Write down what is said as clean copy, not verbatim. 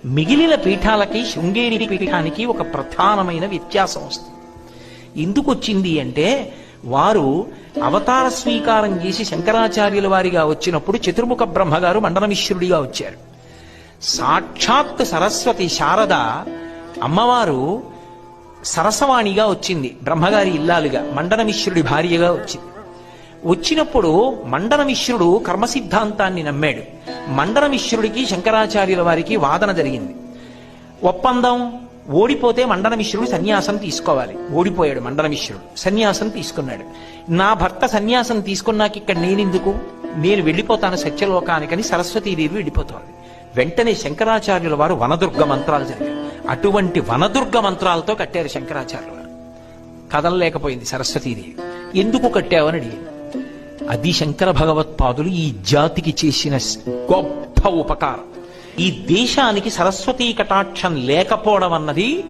మిగిలిన పీఠాలకి శృంగేరి పీఠానికి ఒక ప్రధానమైన వ్యత్యాసం వస్తుంది. ఎందుకు వచ్చింది అంటే, వారు అవతార స్వీకారం చేసి శంకరాచార్యుల వారిగా వచ్చినప్పుడు చతుర్ముఖ బ్రహ్మగారు మండనమిశ్రుడిగా వచ్చారు. సాక్షాత్ సరస్వతి శారద అమ్మవారు సరసవాణిగా వచ్చింది, బ్రహ్మగారి ఇల్లాలుగా, మండనమిశ్రుడి భార్యగా వచ్చింది. వచ్చినప్పుడు మండనమిశ్రుడు కర్మ సిద్ధాంతాన్ని నమ్మాడు. మండనమిశ్రుడికి శంకరాచార్యుల వారికి వాదన జరిగింది. ఒప్పందం, ఓడిపోతే మండనమిశ్రుడు సన్యాసం తీసుకోవాలి. ఓడిపోయాడు మండనమిశ్రుడు, సన్యాసం తీసుకున్నాడు. నా భర్త సన్యాసం తీసుకున్నాక ఇక్కడ నేనెందుకు, నేను వెళ్ళిపోతాను సత్యలోకానికని సరస్వతీదేవి వెళ్ళిపోతోంది. వెంటనే శంకరాచార్యుల వారు వనదుర్గ మంత్రాలు జరిగారు. అటువంటి వనదుర్గ మంత్రాలతో కట్టారు శంకరాచార్యుల వారు. కదలలేకపోయింది సరస్వతీదేవి. ఎందుకు కట్టావని అడిగింది. అది శంకర భగవత్పాదులు ఈ జాతికి చేసిన గొప్ప ఉపకారం. ఈ దేశానికి సరస్వతీ కటాక్షం లేకపోవడం అన్నది